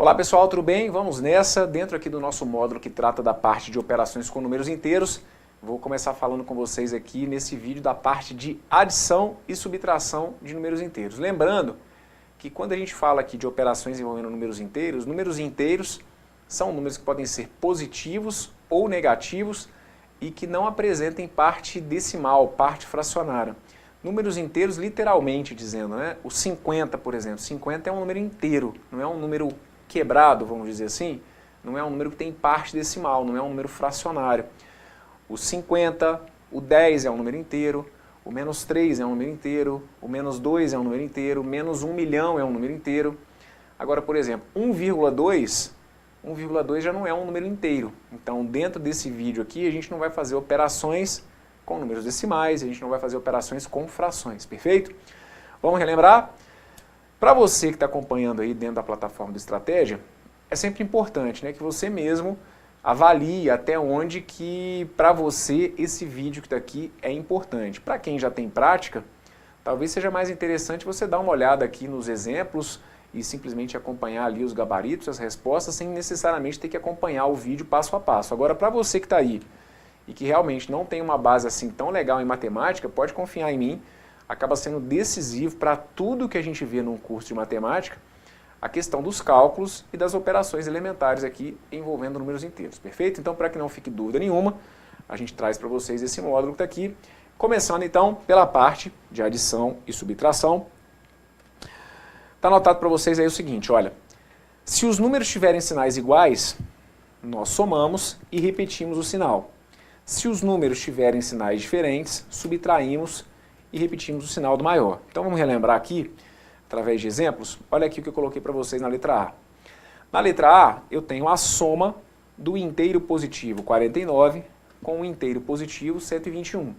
Olá pessoal, tudo bem? Vamos nessa, dentro aqui do nosso módulo que trata da parte de operações com números inteiros. Vou começar falando com vocês aqui nesse vídeo da parte de adição e subtração de números inteiros. Lembrando que quando a gente fala aqui de operações envolvendo números inteiros são números que podem ser positivos ou negativos e que não apresentem parte decimal, parte fracionária. Números inteiros, literalmente dizendo, né? O 50, por exemplo. 50 é um número inteiro, não é um número quebrado, vamos dizer assim. Não é um número que tem parte decimal, não é um número fracionário. O 50, o 10 é um número inteiro, o menos 3 é um número inteiro, o menos 2 é um número inteiro, menos 1 milhão é um número inteiro. Agora, por exemplo, 1,2 já não é um número inteiro. Então, dentro desse vídeo aqui, a gente não vai fazer operações com números decimais, a gente não vai fazer operações com frações, perfeito? Vamos relembrar? Para você que está acompanhando aí dentro da plataforma do Estratégia, é sempre importante, né, que você mesmo avalie até onde que para você esse vídeo que está aqui é importante. Para quem já tem prática, talvez seja mais interessante você dar uma olhada aqui nos exemplos e simplesmente acompanhar ali os gabaritos, as respostas, sem necessariamente ter que acompanhar o vídeo passo a passo. Agora, para você que está aí e que realmente não tem uma base assim tão legal em matemática, pode confiar em mim, acaba sendo decisivo para tudo que a gente vê num curso de matemática, a questão dos cálculos e das operações elementares aqui envolvendo números inteiros, perfeito? Então, para que não fique dúvida nenhuma, a gente traz para vocês esse módulo que está aqui, começando então pela parte de adição e subtração. Está anotado para vocês aí o seguinte, olha, se os números tiverem sinais iguais, nós somamos e repetimos o sinal. Se os números tiverem sinais diferentes, subtraímos e repetimos o sinal do maior. Então vamos relembrar aqui, através de exemplos. Olha aqui o que eu coloquei para vocês na letra A. Na letra A, eu tenho a soma do inteiro positivo 49 com o inteiro positivo 121.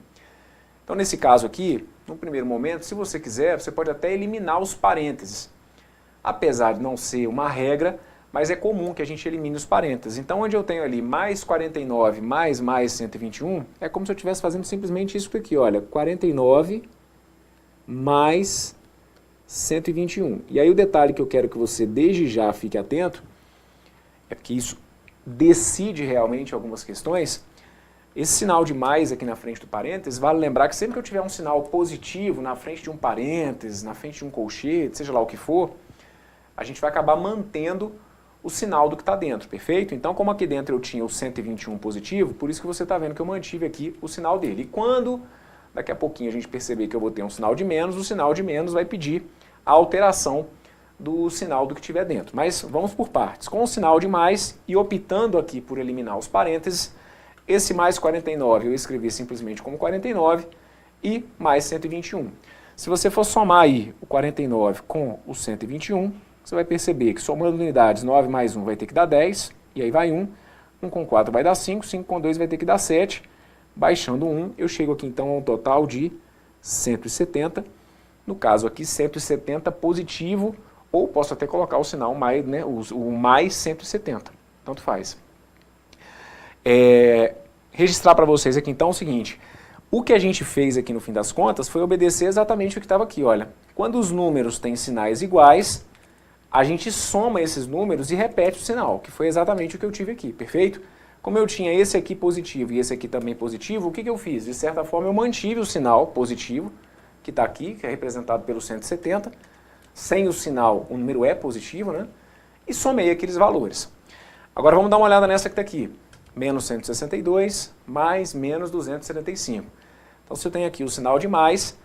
Então nesse caso aqui, no primeiro momento, se você quiser, você pode até eliminar os parênteses. Apesar de não ser uma regra, mas é comum que a gente elimine os parênteses. Então, onde eu tenho ali mais 49 mais 121, é como se eu estivesse fazendo simplesmente isso aqui, olha, 49 mais 121. E aí o detalhe que eu quero que você desde já fique atento, é porque isso decide realmente algumas questões. Esse sinal de mais aqui na frente do parênteses, vale lembrar que sempre que eu tiver um sinal positivo na frente de um parênteses, na frente de um colchete, seja lá o que for, a gente vai acabar mantendo o sinal do que está dentro, perfeito? Então, como aqui dentro eu tinha o 121 positivo, por isso que você está vendo que eu mantive aqui o sinal dele. E quando, daqui a pouquinho, a gente perceber que eu vou ter um sinal de menos, o sinal de menos vai pedir a alteração do sinal do que tiver dentro. Mas vamos por partes. Com o sinal de mais e optando aqui por eliminar os parênteses, esse mais 49 eu escrevi simplesmente como 49 e mais 121. Se você for somar aí o 49 com o 121, você vai perceber que somando unidades, 9 mais 1 vai ter que dar 10, e aí vai 1, 1 com 4 vai dar 5, 5 com 2 vai ter que dar 7, baixando 1, eu chego aqui então a um total de 170, no caso aqui 170 positivo, ou posso até colocar o sinal mais, né, o mais 170, tanto faz. Registrar para vocês aqui então o seguinte, o que a gente fez aqui no fim das contas foi obedecer exatamente o que estava aqui, olha, quando os números têm sinais iguais, a gente soma esses números e repete o sinal, que foi exatamente o que eu tive aqui, perfeito? Como eu tinha esse aqui positivo e esse aqui também positivo, o que eu fiz? De certa forma eu mantive o sinal positivo, que está aqui, que é representado pelo 170, sem o sinal o número é positivo, né? E somei aqueles valores. Agora vamos dar uma olhada nessa que está aqui, menos 162 mais menos 275. Então se eu tenho aqui o sinal de mais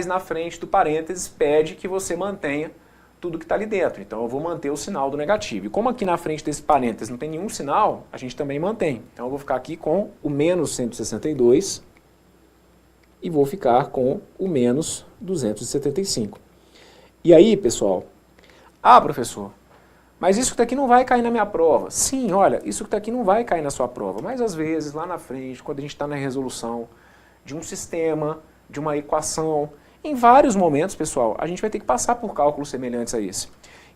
na frente do parênteses pede que você mantenha tudo que está ali dentro. Então eu vou manter o sinal do negativo. E como aqui na frente desse parênteses não tem nenhum sinal, a gente também mantém. Então eu vou ficar aqui com o menos 162 e vou ficar com o menos 275. E aí, pessoal, professor, mas isso que está aqui não vai cair na minha prova. Sim, olha, isso que está aqui não vai cair na sua prova. Mas às vezes, lá na frente, quando a gente está na resolução de um sistema, de uma equação, em vários momentos, pessoal, a gente vai ter que passar por cálculos semelhantes a esse.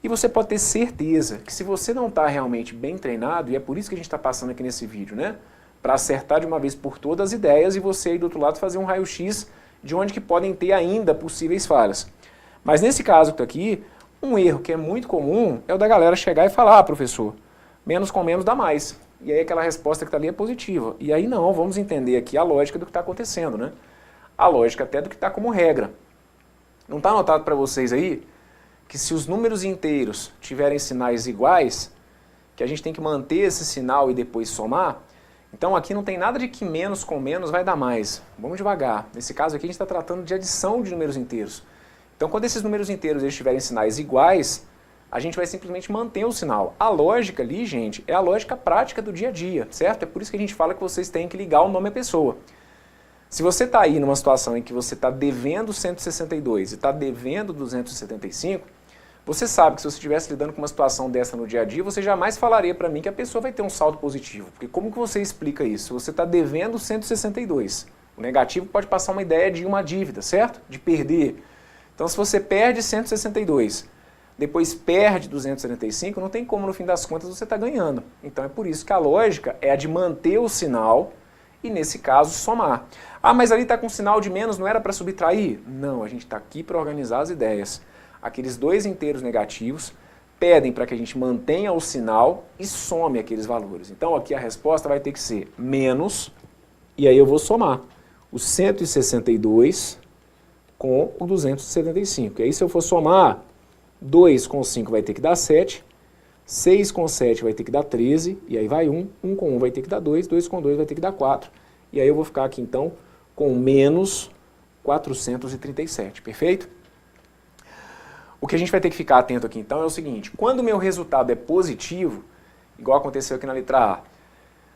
E você pode ter certeza que se você não está realmente bem treinado, e é por isso que a gente está passando aqui nesse vídeo, né? Para acertar de uma vez por todas as ideias e você aí do outro lado fazer um raio-x de onde que podem ter ainda possíveis falhas. Mas nesse caso que está aqui, Um erro que é muito comum é o da galera chegar e falar, ah, professor, menos com menos dá mais. E aí aquela resposta que está ali é positiva. E aí não, vamos entender aqui a lógica do que está acontecendo, né? A lógica até do que está como regra. Não está anotado para vocês aí que se os números inteiros tiverem sinais iguais, que a gente tem que manter esse sinal e depois somar? Então aqui não tem nada de que menos com menos vai dar mais. Vamos devagar. Nesse caso aqui a gente está tratando de adição de números inteiros. Então quando esses números inteiros eles tiverem sinais iguais, a gente vai simplesmente manter o sinal. A lógica ali, gente, é a lógica prática do dia a dia, certo? É por isso que a gente fala que vocês têm que ligar o nome à pessoa. Se você está aí numa situação em que você está devendo 162 e está devendo 275, você sabe que se você estivesse lidando com uma situação dessa no dia a dia, você jamais falaria para mim que a pessoa vai ter um saldo positivo. Porque como que você explica isso? Se você está devendo 162, o negativo pode passar uma ideia de uma dívida, certo? De perder. Então se você perde 162, depois perde 275, não tem como no fim das contas você está ganhando. Então é por isso que a lógica é a de manter o sinal e nesse caso somar. Ah, mas ali está com sinal de menos, não era para subtrair? Não, a gente está aqui para organizar as ideias. Aqueles dois inteiros negativos pedem para que a gente mantenha o sinal e some aqueles valores. Então aqui a resposta vai ter que ser menos, e aí eu vou somar o 162 com o 275. E aí se eu for somar, 2 com 5 vai ter que dar 7, 6 com 7 vai ter que dar 13, e aí vai 1, 1 com 1 vai ter que dar 2, 2 com 2 vai ter que dar 4. E aí eu vou ficar aqui então com menos 437, perfeito? O que a gente vai ter que ficar atento aqui então é o seguinte, quando o meu resultado é positivo, igual aconteceu aqui na letra A,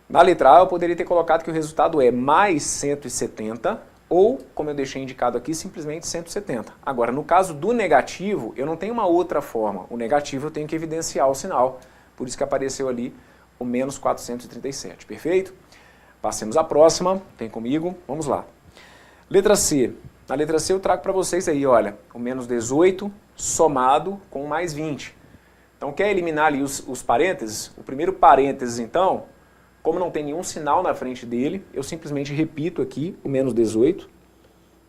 na letra A eu poderia ter colocado que o resultado é mais 170, ou, como eu deixei indicado aqui, simplesmente 170. Agora, no caso do negativo, eu não tenho uma outra forma. O negativo eu tenho que evidenciar o sinal, por isso que apareceu ali o menos 437, perfeito? Passemos à próxima, vem comigo, vamos lá. Letra C. Na letra C eu trago para vocês aí, olha, o menos 18 somado com mais 20. Então quer eliminar ali os parênteses? O primeiro parênteses então, como não tem nenhum sinal na frente dele, eu simplesmente repito aqui o menos 18.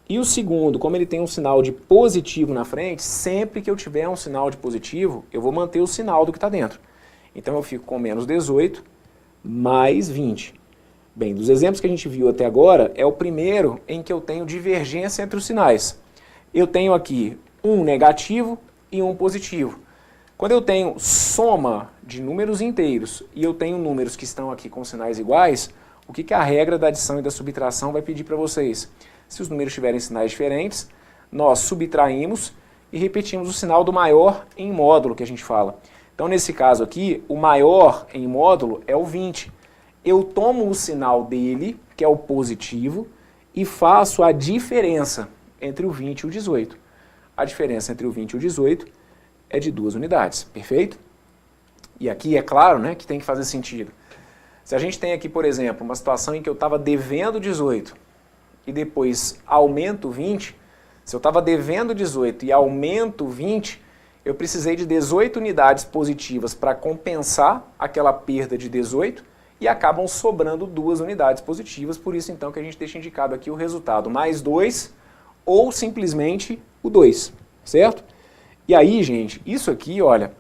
E o segundo, como ele tem um sinal de positivo na frente, sempre que eu tiver um sinal de positivo, eu vou manter o sinal do que está dentro. Então eu fico com menos 18 mais 20. Bem, dos exemplos que a gente viu até agora, é o primeiro em que eu tenho divergência entre os sinais. Eu tenho aqui um negativo e um positivo. Quando eu tenho soma de números inteiros e eu tenho números que estão aqui com sinais iguais, o que a regra da adição e da subtração vai pedir para vocês? Se os números tiverem sinais diferentes, nós subtraímos e repetimos o sinal do maior em módulo que a gente fala. Então nesse caso aqui, o maior em módulo é o 20. Eu tomo o sinal dele, que é o positivo, e faço a diferença entre o 20 e o 18. A diferença entre o 20 e o 18 é de 2 unidades, perfeito? E aqui é claro, né, que tem que fazer sentido. Se a gente tem aqui, por exemplo, uma situação em que eu estava devendo 18 e depois aumento 20, se eu estava devendo 18 e aumento 20, eu precisei de 18 unidades positivas para compensar aquela perda de 18 e acabam sobrando 2 unidades positivas, por isso então que a gente deixa indicado aqui o resultado mais 2 ou simplesmente o 2, certo? E aí, gente, isso aqui, olha,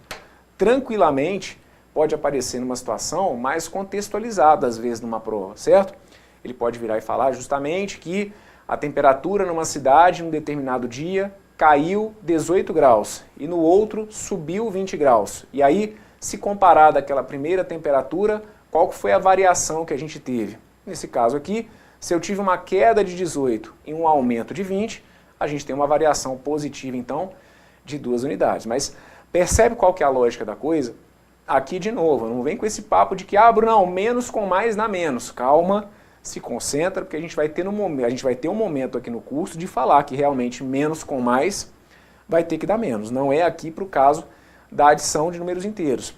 tranquilamente pode aparecer numa situação mais contextualizada, às vezes, numa prova, certo? Ele pode virar e falar justamente que a temperatura numa cidade, num determinado dia, caiu 18 graus e no outro subiu 20 graus. E aí, se comparar daquela primeira temperatura, qual foi a variação que a gente teve? Nesse caso aqui, se eu tive uma queda de 18 e um aumento de 20, a gente tem uma variação positiva, então, de 2 unidades. Mas percebe qual que é a lógica da coisa? Aqui, de novo, não vem com esse papo de que, Brunão, menos com mais dá menos. Calma, se concentra, porque a gente vai ter um momento aqui no curso de falar que realmente menos com mais vai ter que dar menos. Não é aqui para o caso da adição de números inteiros.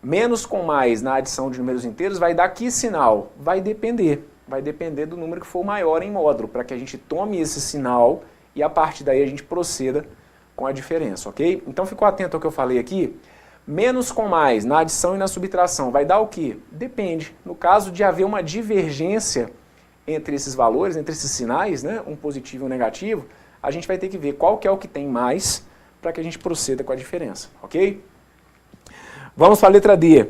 Menos com mais na adição de números inteiros vai dar que sinal? Vai depender. Vai depender do número que for maior em módulo, para que a gente tome esse sinal e a partir daí a gente proceda com a diferença, ok? Então ficou atento ao que eu falei aqui. Menos com mais na adição e na subtração vai dar o quê? Depende. No caso de haver uma divergência entre esses valores, entre esses sinais, né, um positivo e um negativo, a gente vai ter que ver qual que é o que tem mais para que a gente proceda com a diferença, ok? Vamos para a letra D.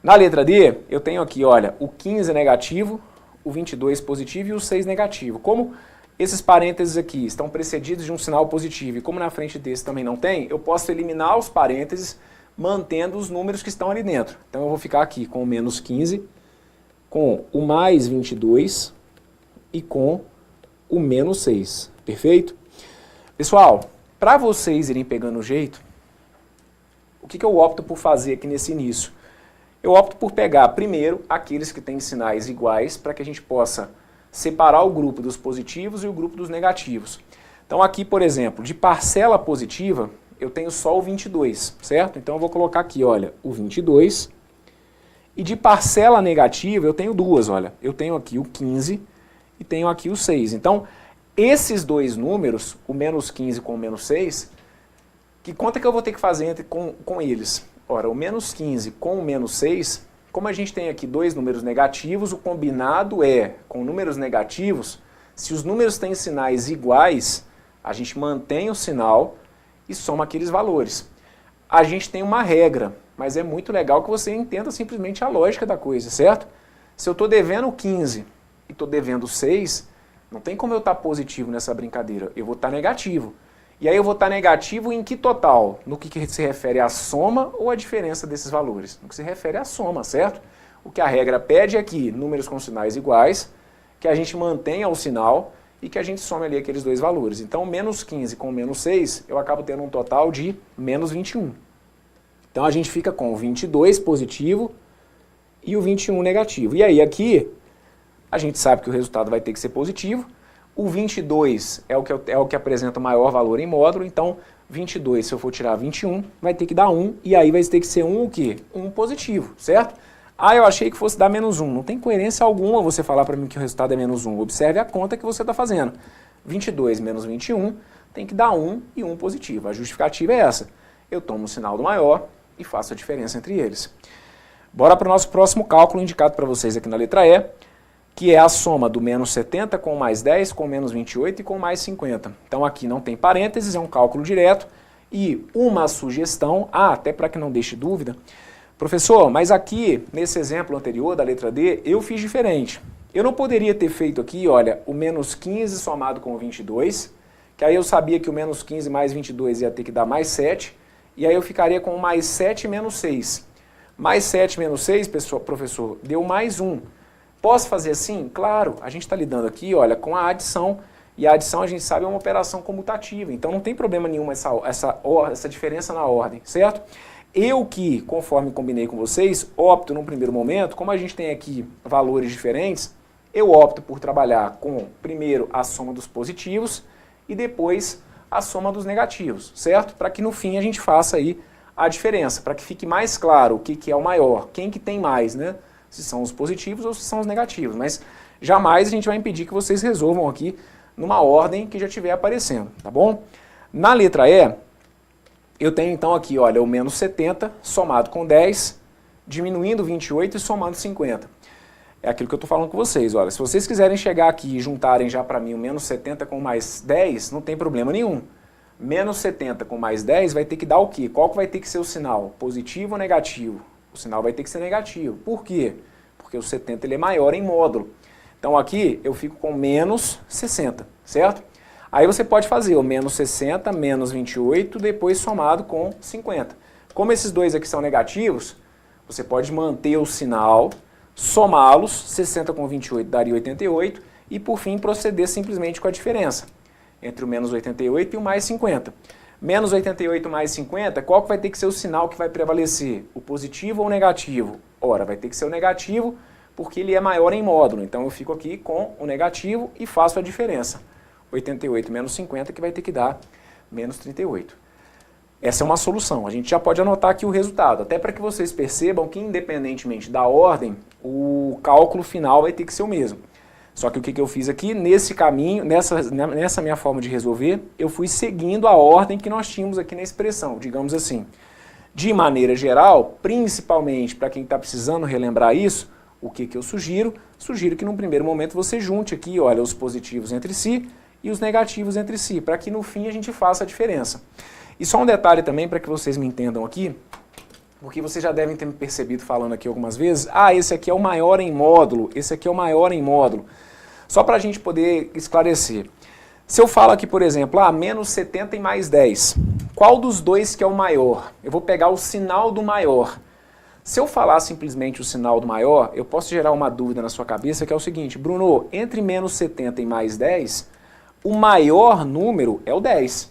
Na letra D, eu tenho aqui, olha, o 15 negativo, o 22 positivo e o 6 negativo. Como esses parênteses aqui estão precedidos de um sinal positivo e como na frente desse também não tem, eu posso eliminar os parênteses mantendo os números que estão ali dentro. Então eu vou ficar aqui com o menos 15, com o mais 22 e com o menos 6. Perfeito? Pessoal, para vocês irem pegando o jeito, o que eu opto por fazer aqui nesse início? Eu opto por pegar primeiro aqueles que têm sinais iguais para que a gente possa separar o grupo dos positivos e o grupo dos negativos. Então aqui, por exemplo, de parcela positiva, eu tenho só o 22, certo? Então eu vou colocar aqui, olha, o 22. E de parcela negativa eu tenho duas, olha. Eu tenho aqui o 15 e tenho aqui o 6. Então, esses dois números, o menos 15 com o menos 6, que conta que eu vou ter que fazer com eles? Ora, o menos 15 com o menos 6, como a gente tem aqui dois números negativos, o combinado é, com números negativos, se os números têm sinais iguais, a gente mantém o sinal e soma aqueles valores. A gente tem uma regra, mas é muito legal que você entenda simplesmente a lógica da coisa, certo? Se eu estou devendo 15 e estou devendo 6, não tem como eu estar positivo nessa brincadeira, eu vou estar negativo. E aí eu vou estar negativo em que total? No que se refere à soma ou à diferença desses valores? No que se refere à soma, certo? O que a regra pede é que números com sinais iguais, que a gente mantenha o sinal e que a gente some ali aqueles dois valores. Então, menos 15 com menos 6, eu acabo tendo um total de menos 21. Então, a gente fica com o 22 positivo e o 21 negativo. E aí, aqui, a gente sabe que o resultado vai ter que ser positivo. O 22 é o que apresenta o maior valor em módulo, então 22, se eu for tirar 21, vai ter que dar 1, e aí vai ter que ser 1 o quê? 1 positivo, certo? Ah, eu achei que fosse dar menos 1. Não tem coerência alguma você falar para mim que o resultado é menos 1. Observe a conta que você está fazendo. 22 menos 21 tem que dar 1 e 1 positivo. A justificativa é essa. Eu tomo o sinal do maior e faço a diferença entre eles. Bora para o nosso próximo cálculo indicado para vocês aqui na letra E, que é a soma do menos 70 com mais 10, com menos 28 e com mais 50. Então aqui não tem parênteses, é um cálculo direto. E uma sugestão, até para que não deixe dúvida, professor, mas aqui, nesse exemplo anterior da letra D, eu fiz diferente. Eu não poderia ter feito aqui, olha, o menos 15 somado com o 22, que aí eu sabia que o menos 15 mais 22 ia ter que dar mais 7, e aí eu ficaria com mais 7 menos 6. Mais 7 menos 6, professor, deu mais 1. Posso fazer assim? Claro, a gente está lidando aqui, olha, com a adição, e a adição a gente sabe é uma operação comutativa, então não tem problema nenhum essa diferença na ordem, certo? Eu que, conforme combinei com vocês, opto num primeiro momento, como a gente tem aqui valores diferentes, eu opto por trabalhar com, primeiro, a soma dos positivos e depois a soma dos negativos, certo? Para que no fim a gente faça aí a diferença, para que fique mais claro o que é o maior, quem que tem mais, né? Se são os positivos ou se são os negativos, mas jamais a gente vai impedir que vocês resolvam aqui numa ordem que já estiver aparecendo, tá bom? Na letra E, eu tenho então aqui, olha, o menos 70 somado com 10, diminuindo 28 e somando 50. É aquilo que eu estou falando com vocês, olha, se vocês quiserem chegar aqui e juntarem já para mim o menos 70 com mais 10, não tem problema nenhum. Menos 70 com mais 10 vai ter que dar o quê? Qual que vai ter que ser o sinal? Positivo ou negativo? O sinal vai ter que ser negativo. Por quê? Porque o 70 ele é maior em módulo. Então aqui eu fico com menos 60, certo? Aí você pode fazer o menos 60, menos 28, depois somado com 50. Como esses dois aqui são negativos, você pode manter o sinal, somá-los, 60 com 28 daria 88, e por fim proceder simplesmente com a diferença entre o menos 88 e o mais 50. Menos 88 mais 50, qual que vai ter que ser o sinal que vai prevalecer? O positivo ou o negativo? Ora, vai ter que ser o negativo, porque ele é maior em módulo. Então eu fico aqui com o negativo e faço a diferença. 88 menos 50, que vai ter que dar menos 38. Essa é uma solução. A gente já pode anotar aqui o resultado, até para que vocês percebam que, independentemente da ordem, o cálculo final vai ter que ser o mesmo. Só que o que eu fiz aqui, nesse caminho, nessa minha forma de resolver, eu fui seguindo a ordem que nós tínhamos aqui na expressão, digamos assim. De maneira geral, principalmente para quem está precisando relembrar isso, o que eu sugiro? Sugiro que num primeiro momento você junte aqui, olha, os positivos entre si e os negativos entre si, para que no fim a gente faça a diferença. E só um detalhe também para que vocês me entendam aqui, porque vocês já devem ter me percebido falando aqui algumas vezes, esse aqui é o maior em módulo, esse aqui é o maior em módulo. Só para a gente poder esclarecer. Se eu falo aqui, por exemplo, menos 70 e mais 10, qual dos dois que é o maior? Eu vou pegar o sinal do maior. Se eu falar simplesmente o sinal do maior, eu posso gerar uma dúvida na sua cabeça, que é o seguinte: Bruno, entre menos 70 e mais 10, o maior número é o 10.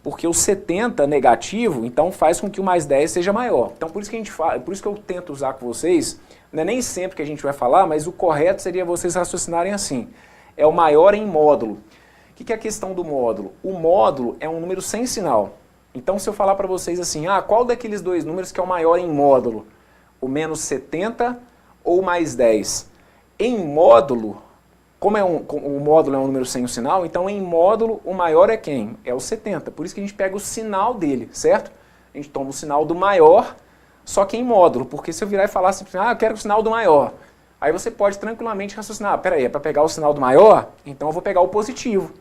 Porque o 70 negativo, então faz com que o mais 10 seja maior. Então por isso que a gente fala, por isso que eu tento usar com vocês, não é nem sempre que a gente vai falar, mas o correto seria vocês raciocinarem assim. É o maior em módulo. O que é a questão do módulo? O módulo é um número sem sinal. Então se eu falar para vocês assim, qual daqueles dois números que é o maior em módulo? O menos 70 ou o mais 10? Em módulo, como o módulo é um número sem o sinal, então em módulo o maior é quem? É o 70. Por isso que a gente pega o sinal dele, certo? A gente toma o sinal do maior, só que em módulo. Porque se eu virar e falar assim, eu quero o sinal do maior. Aí você pode tranquilamente raciocinar, peraí, é para pegar o sinal do maior? Então eu vou pegar o positivo.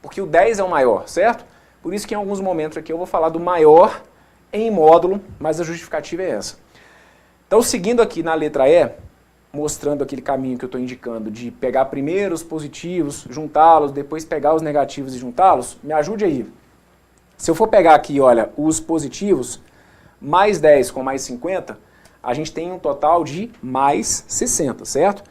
Porque o 10 é o maior, certo? Por isso que em alguns momentos aqui eu vou falar do maior em módulo, mas a justificativa é essa. Então, seguindo aqui na letra E, mostrando aquele caminho que eu estou indicando de pegar primeiro os positivos, juntá-los, depois pegar os negativos e juntá-los, me ajude aí. Se eu for pegar aqui, olha, os positivos, mais 10 com mais 50, a gente tem um total de mais 60, certo?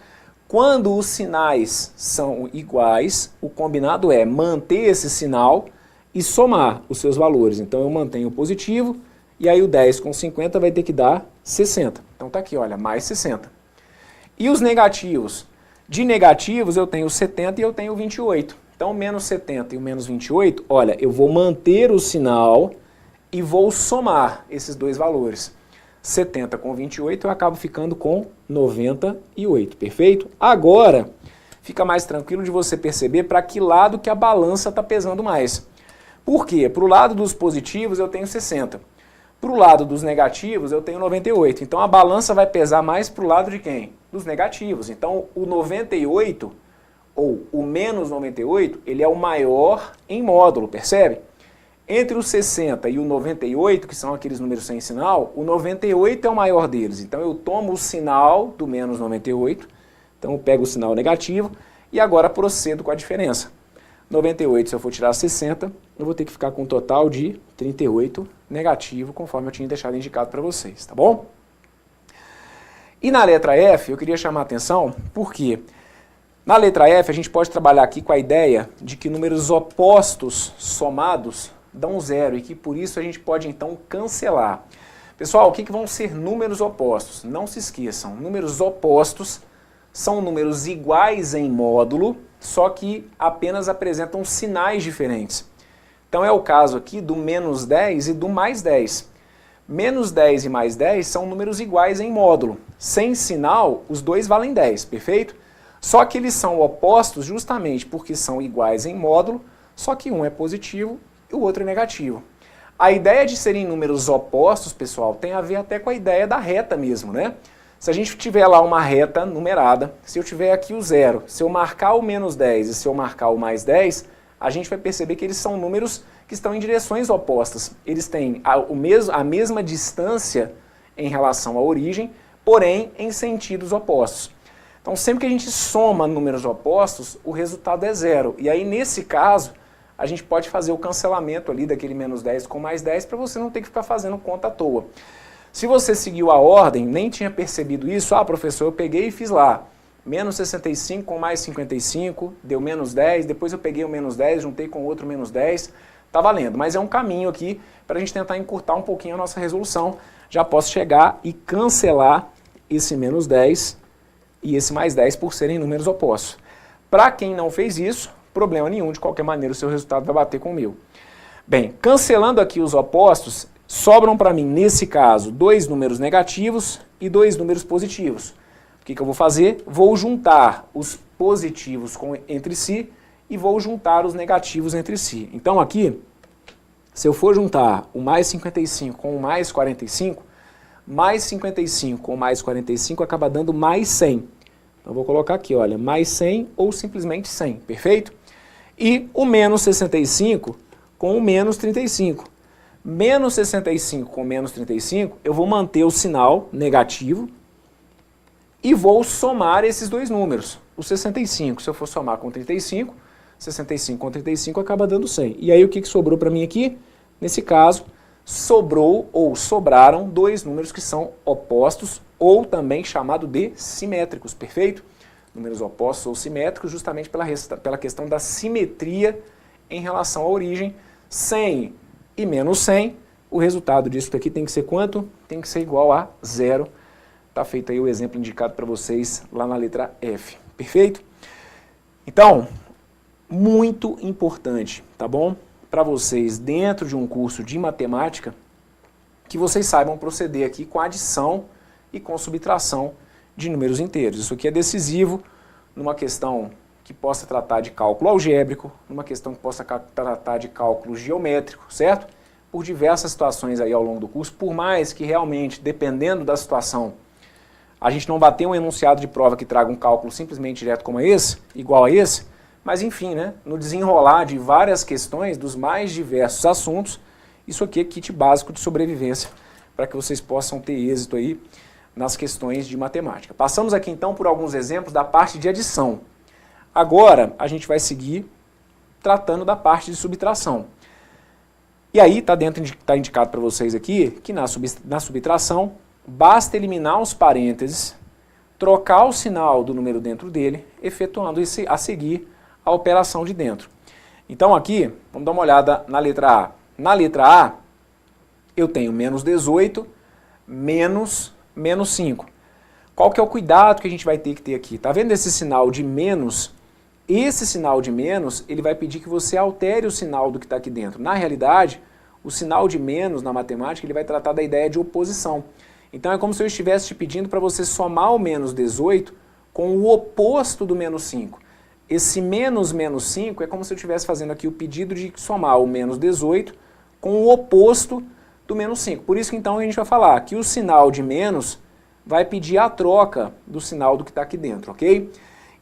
Quando os sinais são iguais, o combinado é manter esse sinal e somar os seus valores. Então eu mantenho o positivo e aí o 10 com 50 vai ter que dar 60. Então tá aqui, olha, mais 60. E os negativos? De negativos eu tenho 70 e eu tenho 28. Então menos 70 e o menos 28, olha, eu vou manter o sinal e vou somar esses dois valores. 70 com 28 eu acabo ficando com 98, perfeito? Agora, fica mais tranquilo de você perceber para que lado que a balança está pesando mais. Por quê? Para o lado dos positivos eu tenho 60. Para o lado dos negativos eu tenho 98. Então a balança vai pesar mais para o lado de quem? Dos negativos. Então o 98, ou o menos 98, ele é o maior em módulo, percebe? Entre o 60 e o 98, que são aqueles números sem sinal, o 98 é o maior deles. Então eu tomo o sinal do menos 98, então eu pego o sinal negativo e agora procedo com a diferença. 98, se eu for tirar 60, eu vou ter que ficar com um total de 38 negativo, conforme eu tinha deixado indicado para vocês, tá bom? E na letra F, eu queria chamar a atenção, porque na letra F a gente pode trabalhar aqui com a ideia de que números opostos somados dão zero e que por isso a gente pode então cancelar. Pessoal, o que vão ser números opostos? Não se esqueçam, números opostos são números iguais em módulo, só que apenas apresentam sinais diferentes. Então é o caso aqui do menos 10 e do mais 10. Menos 10 e mais 10 são números iguais em módulo. Sem sinal, os dois valem 10, perfeito? Só que eles são opostos justamente porque são iguais em módulo, só que um é positivo e o outro é negativo. A ideia de serem números opostos, pessoal, tem a ver até com a ideia da reta mesmo, né? Se a gente tiver lá uma reta numerada, se eu tiver aqui o 0, se eu marcar o menos 10 e se eu marcar o mais 10, a gente vai perceber que eles são números que estão em direções opostas. Eles têm a mesma distância em relação à origem, porém em sentidos opostos. Então sempre que a gente soma números opostos, o resultado é 0. E aí nesse caso, a gente pode fazer o cancelamento ali daquele menos 10 com mais 10 para você não ter que ficar fazendo conta à toa. Se você seguiu a ordem, nem tinha percebido isso, professor, eu peguei e fiz lá, menos 65 com mais 55, deu menos 10, depois eu peguei o menos 10, juntei com outro menos 10, tá valendo. Mas é um caminho aqui para a gente tentar encurtar um pouquinho a nossa resolução. Já posso chegar e cancelar esse menos 10 e esse mais 10 por serem números opostos. Para quem não fez isso, problema nenhum, de qualquer maneira o seu resultado vai bater com o meu. Bem, cancelando aqui os opostos, sobram para mim, nesse caso, dois números negativos e dois números positivos. O que eu vou fazer? Vou juntar os positivos entre si e vou juntar os negativos entre si. Então aqui, se eu for juntar o mais 55 com o mais 45, mais 55 com mais 45 acaba dando mais 100. Então vou colocar aqui, olha, mais 100 ou simplesmente 100, perfeito? E o menos 65 com o menos 35. Menos 65 com menos 35, eu vou manter o sinal negativo e vou somar esses dois números. O 65, se eu for somar com 35, 65 com 35 acaba dando 100. E aí o que sobrou para mim aqui? Nesse caso, sobrou ou sobraram dois números que são opostos ou também chamado de simétricos, perfeito? Números opostos ou simétricos justamente pela questão da simetria em relação à origem. 100 e menos 100, o resultado disso aqui tem que ser quanto? Tem que ser igual a 0. Está feito aí o exemplo indicado para vocês lá na letra F, perfeito? Então, muito importante, tá bom? Para vocês, dentro de um curso de matemática, que vocês saibam proceder aqui com adição e com subtração de números inteiros. Isso aqui é decisivo numa questão que possa tratar de cálculo algébrico, numa questão que possa tratar de cálculo geométrico, certo? Por diversas situações aí ao longo do curso, por mais que realmente, dependendo da situação, a gente não bater um enunciado de prova que traga um cálculo simplesmente direto como esse, igual a esse, mas enfim, né, no desenrolar de várias questões, dos mais diversos assuntos, isso aqui é kit básico de sobrevivência, para que vocês possam ter êxito aí nas questões de matemática. Passamos aqui então por alguns exemplos da parte de adição. Agora a gente vai seguir tratando da parte de subtração. E aí está indicado para vocês aqui que na subtração basta eliminar os parênteses, trocar o sinal do número dentro dele, efetuando a seguir a operação de dentro. Então aqui, vamos dar uma olhada na letra A. Na letra A, eu tenho menos 18, menos 5. Qual que é o cuidado que a gente vai ter que ter aqui? Tá vendo esse sinal de menos? Esse sinal de menos, ele vai pedir que você altere o sinal do que está aqui dentro. Na realidade, o sinal de menos na matemática, ele vai tratar da ideia de oposição. Então é como se eu estivesse te pedindo para você somar o menos 18 com o oposto do menos 5. Esse menos 5 é como se eu estivesse fazendo aqui o pedido de somar o menos 18 com o oposto do menos 5. Por isso que então a gente vai falar que o sinal de menos vai pedir a troca do sinal do que está aqui dentro, ok?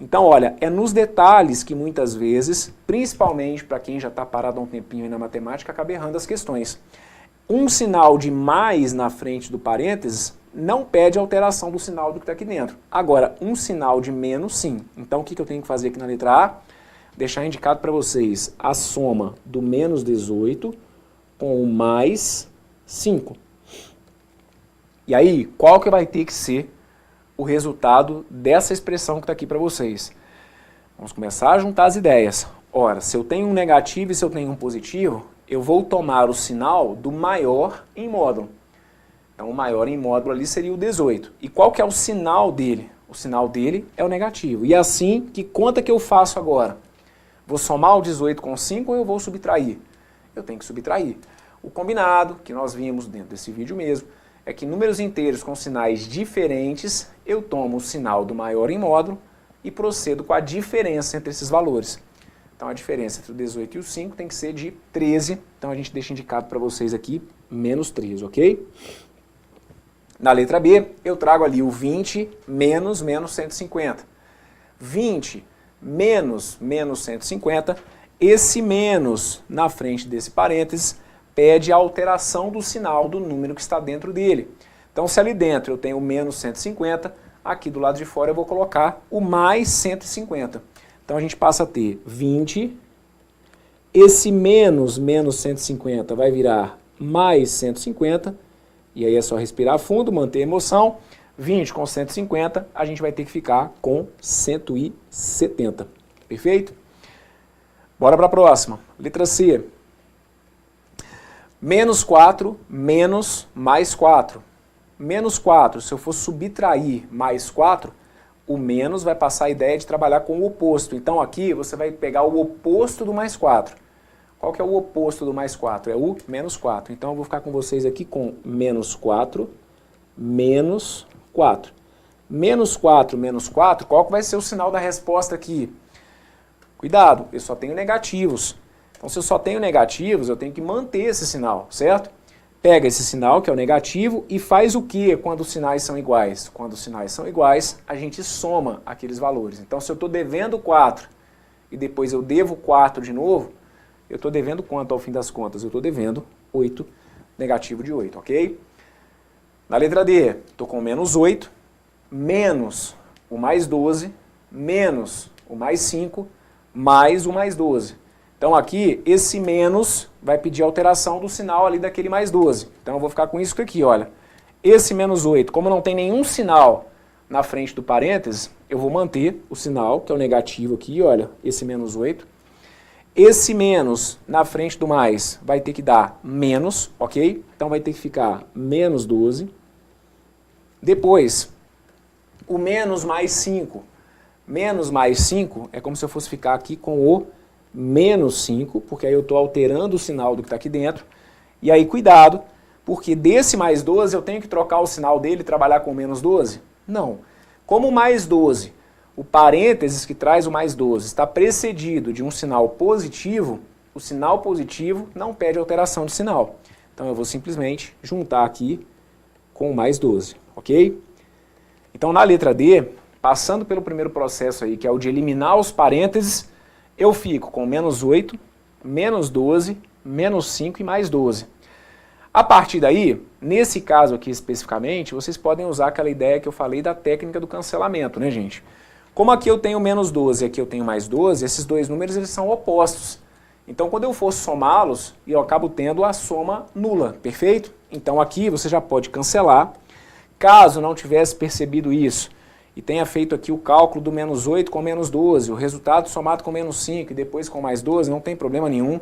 Então, olha, é nos detalhes que muitas vezes, principalmente para quem já está parado há um tempinho aí na matemática, acaba errando as questões. Um sinal de mais na frente do parênteses não pede alteração do sinal do que está aqui dentro. Agora, um sinal de menos, sim. Então, o que eu tenho que fazer aqui na letra A? Deixar indicado para vocês a soma do menos 18 com o mais 5. E aí, qual que vai ter que ser o resultado dessa expressão que está aqui para vocês? Vamos começar a juntar as ideias. Ora, se eu tenho um negativo e se eu tenho um positivo, eu vou tomar o sinal do maior em módulo. Então o maior em módulo ali seria o 18. E qual que é o sinal dele? O sinal dele é o negativo. E assim, que conta que eu faço agora? Vou somar o 18 com 5 ou eu vou subtrair? Eu tenho que subtrair. O combinado, que nós vimos dentro desse vídeo mesmo, é que números inteiros com sinais diferentes, eu tomo o sinal do maior em módulo e procedo com a diferença entre esses valores. Então a diferença entre o 18 e o 5 tem que ser de 13, então a gente deixa indicado para vocês aqui, menos 13, ok? Na letra B, eu trago ali o 20 menos 150. 20 menos 150, esse menos na frente desse parênteses pede a alteração do sinal do número que está dentro dele. Então se ali dentro eu tenho o menos 150, aqui do lado de fora eu vou colocar o mais 150. Então a gente passa a ter 20, esse menos 150 vai virar mais 150, e aí é só respirar fundo, manter a emoção. 20 com 150, a gente vai ter que ficar com 170. Perfeito? Bora para a próxima. Letra C. Menos 4, menos mais 4. Menos 4, se eu for subtrair mais 4, o menos vai passar a ideia de trabalhar com o oposto. Então aqui você vai pegar o oposto do mais 4. Qual que é o oposto do mais 4? É o menos 4. Então eu vou ficar com vocês aqui com menos 4, menos 4. Menos 4, menos 4, qual que vai ser o sinal da resposta aqui? Cuidado, eu só tenho negativos. Então se eu só tenho negativos, eu tenho que manter esse sinal, certo? Pega esse sinal, que é o negativo, e faz o que quando os sinais são iguais? Quando os sinais são iguais, a gente soma aqueles valores. Então se eu estou devendo 4 e depois eu devo 4 de novo, eu estou devendo quanto ao fim das contas? Eu estou devendo 8 negativo de 8, ok? Na letra D, estou com menos 8, menos o mais 12, menos o mais 5, mais o mais 12. Então aqui, esse menos vai pedir alteração do sinal ali daquele mais 12. Então eu vou ficar com isso aqui, olha. Esse menos 8, como não tem nenhum sinal na frente do parênteses, eu vou manter o sinal, que é o negativo aqui, olha, esse menos 8. Esse menos na frente do mais vai ter que dar menos, ok? Então vai ter que ficar menos 12. Depois, o menos mais 5. Menos mais 5 é como se eu fosse ficar aqui com o menos 5, porque aí eu estou alterando o sinal do que está aqui dentro. E aí, cuidado, porque desse mais 12 eu tenho que trocar o sinal dele e trabalhar com menos 12? Não. Como o mais 12, o parênteses que traz o mais 12 está precedido de um sinal positivo, o sinal positivo não pede alteração de sinal. Então eu vou simplesmente juntar aqui com o mais 12, ok? Então na letra D, passando pelo primeiro processo aí, que é o de eliminar os parênteses, eu fico com menos 8, menos 12, menos 5 e mais 12. A partir daí, nesse caso aqui especificamente, vocês podem usar aquela ideia que eu falei da técnica do cancelamento, né, gente? Como aqui eu tenho menos 12 e aqui eu tenho mais 12, esses dois números eles são opostos. Então, quando eu for somá-los, eu acabo tendo a soma nula, perfeito? Então aqui você já pode cancelar. Caso não tivesse percebido isso e tenha feito aqui o cálculo do menos 8 com menos 12, o resultado somado com menos 5 e depois com mais 12, não tem problema nenhum.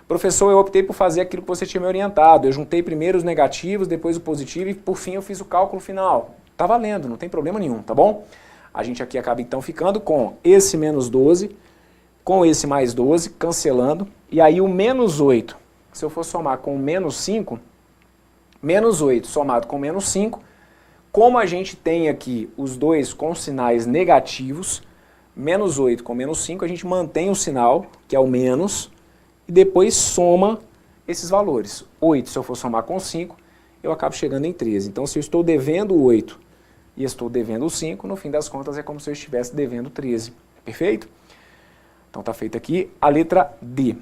Professor, eu optei por fazer aquilo que você tinha me orientado. Eu juntei primeiro os negativos, depois o positivo e por fim eu fiz o cálculo final. Tá valendo, não tem problema nenhum, tá bom? A gente aqui acaba então ficando com esse menos 12, com esse mais 12, cancelando. E aí o menos 8, se eu for somar com o menos 5, menos 8 somado com menos 5, como a gente tem aqui os dois com sinais negativos, menos 8 com menos 5, a gente mantém o sinal, que é o menos, e depois soma esses valores. 8, se eu for somar com 5, eu acabo chegando em 13. Então, se eu estou devendo 8 e estou devendo 5, no fim das contas é como se eu estivesse devendo 13. Perfeito? Então, está feita aqui a letra D.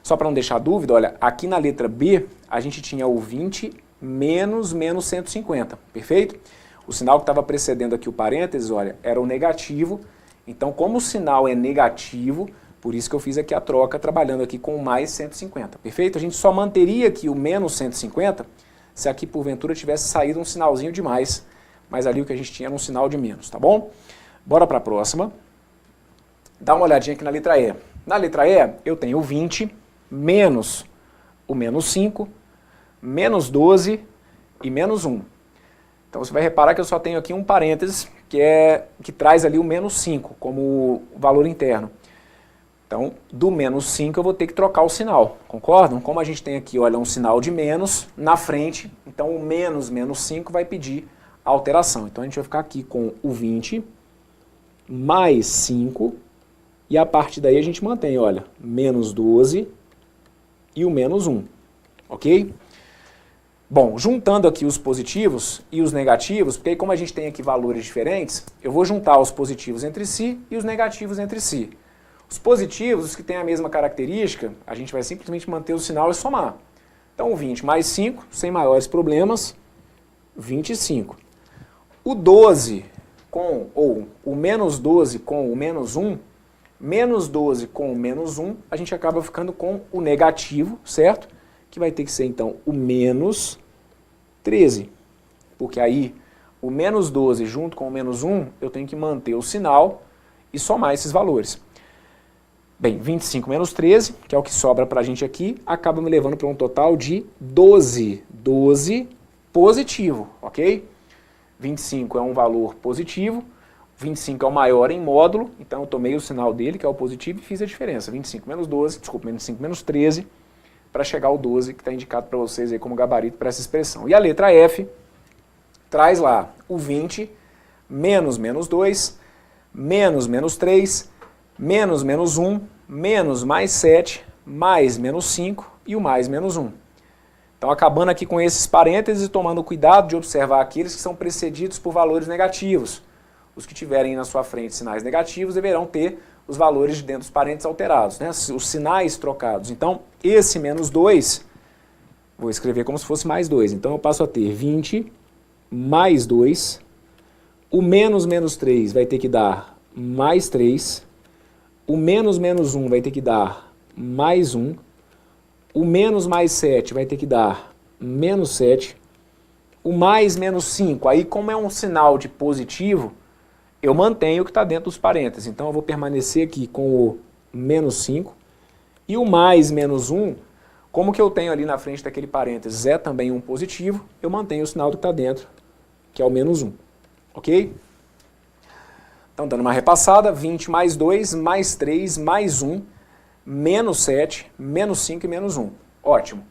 Só para não deixar dúvida, olha, aqui na letra B, a gente tinha o 20 menos 150. Perfeito? O sinal que estava precedendo aqui o parênteses, olha, era o negativo. Então, como o sinal é negativo, por isso que eu fiz aqui a troca, trabalhando aqui com mais 150, perfeito? A gente só manteria aqui o menos 150 se aqui porventura tivesse saído um sinalzinho de mais, mas ali o que a gente tinha era um sinal de menos, tá bom? Bora para a próxima. Dá uma olhadinha aqui na letra E. Na letra E, eu tenho o 20 menos o menos 5, menos 12 e menos 1. Então você vai reparar que eu só tenho aqui um parênteses que traz ali o menos 5 como valor interno. Então, do menos 5 eu vou ter que trocar o sinal, concordam? Como a gente tem aqui, olha, um sinal de menos na frente, então o menos 5 vai pedir a alteração. Então a gente vai ficar aqui com o 20 mais 5, e a partir daí a gente mantém, olha, menos 12 e o menos 1, ok? Bom, juntando aqui os positivos e os negativos, porque aí como a gente tem aqui valores diferentes, eu vou juntar os positivos entre si e os negativos entre si. Os positivos, os que têm a mesma característica, a gente vai simplesmente manter o sinal e somar. Então, o 20 mais 5, sem maiores problemas, 25. O 12 com, ou o menos 12 com o menos 1, menos 12 com o menos 1, a gente acaba ficando com o negativo, certo? Que vai ter que ser, então, o menos 13. Porque aí, o menos 12 junto com o menos 1, eu tenho que manter o sinal e somar esses valores. Bem, 25 menos 13, que é o que sobra para a gente aqui, acaba me levando para um total de 12. 12 positivo, ok? 25 é um valor positivo, 25 é o maior em módulo, então eu tomei o sinal dele, que é o positivo, e fiz a diferença. 25 menos 12, desculpa, 25 menos 13, para chegar ao 12, que está indicado para vocês aí como gabarito para essa expressão. E a letra F traz lá o 20 menos menos 2, menos menos 3, menos menos 1, menos mais 7, mais menos 5 e o mais menos 1. Então, acabando aqui com esses parênteses e tomando cuidado de observar aqueles que são precedidos por valores negativos. Os que tiverem na sua frente sinais negativos deverão ter os valores dentro dos parênteses alterados, né? Os sinais trocados. Então, esse menos 2 vou escrever como se fosse mais 2. Então eu passo a ter 20 mais 2. O menos menos 3 vai ter que dar mais 3. O menos menos 1 vai ter que dar mais 1. O menos mais 7 vai ter que dar menos 7. O mais menos 5, aí como é um sinal de positivo, eu mantenho o que está dentro dos parênteses. Então eu vou permanecer aqui com o menos 5. E o mais menos 1, como que eu tenho ali na frente daquele parênteses é também um positivo, eu mantenho o sinal do que está dentro, que é o menos 1. Ok? Então, dando uma repassada, 20 mais 2, mais 3, mais 1, menos 7, menos 5 e menos 1. Ótimo.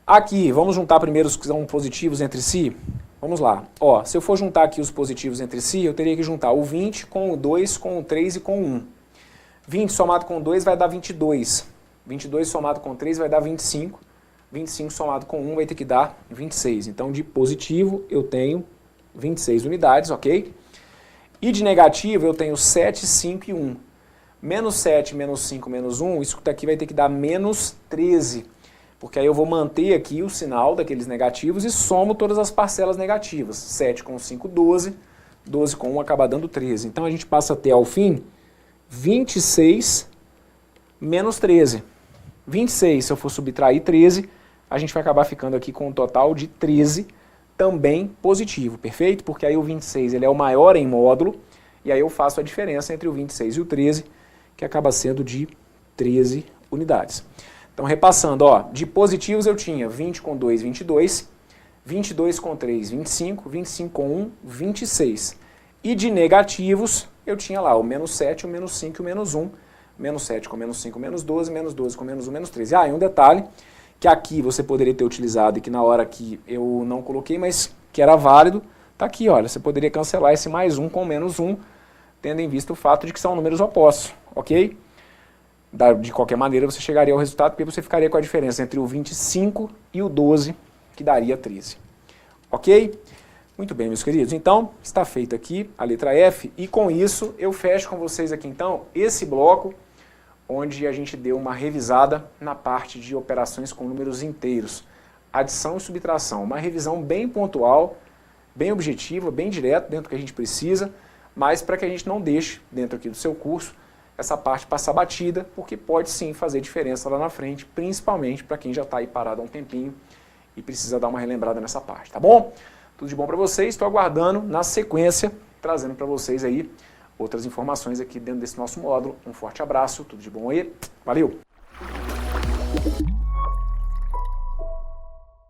Aqui, vamos juntar primeiro os que são positivos entre si? Vamos lá. Ó, se eu for juntar aqui os positivos entre si, eu teria que juntar o 20 com o 2, com o 3 e com o 1. 20 somado com 2 vai dar 22. 22 somado com 3 vai dar 25. 25 somado com 1 vai ter que dar 26. Então, de positivo, eu tenho 26 unidades, ok? E de negativo, eu tenho 7, 5 e 1. Menos 7, menos 5, menos 1, isso daqui vai ter que dar menos 13. Porque aí eu vou manter aqui o sinal daqueles negativos e somo todas as parcelas negativas. 7 com 5, 12. 12 com 1 acaba dando 13. Então a gente passa a ter, ao fim, 26 menos 13. 26, se eu for subtrair 13, a gente vai acabar ficando aqui com um total de 13, também positivo, perfeito? Porque aí o 26 ele é o maior em módulo, e aí eu faço a diferença entre o 26 e o 13, que acaba sendo de 13 unidades. Então, repassando, ó, de positivos eu tinha 20 com 2, 22, 22 com 3, 25, 25 com 1, 26. E de negativos, eu tinha lá o menos 7, o menos 5 e o menos 1. Menos 7 com menos 5, menos 12 com menos 1, menos 13. Ah, e um detalhe, que aqui você poderia ter utilizado e que na hora que eu não coloquei, mas que era válido, tá aqui, olha, você poderia cancelar esse mais 1 com menos 1, tendo em vista o fato de que são números opostos, ok? De qualquer maneira, você chegaria ao resultado, porque você ficaria com a diferença entre o 25 e o 12, que daria 13. Ok? Muito bem, meus queridos. Então, está feita aqui a letra F, e com isso eu fecho com vocês aqui, então, esse bloco, onde a gente deu uma revisada na parte de operações com números inteiros, adição e subtração. Uma revisão bem pontual, bem objetiva, bem direta, dentro do que a gente precisa, mas para que a gente não deixe, dentro aqui do seu curso, essa parte passar batida, porque pode sim fazer diferença lá na frente, principalmente para quem já está aí parado há um tempinho e precisa dar uma relembrada nessa parte, tá bom? Tudo de bom para vocês, estou aguardando na sequência, trazendo para vocês aí outras informações aqui dentro desse nosso módulo. Um forte abraço, tudo de bom aí, valeu!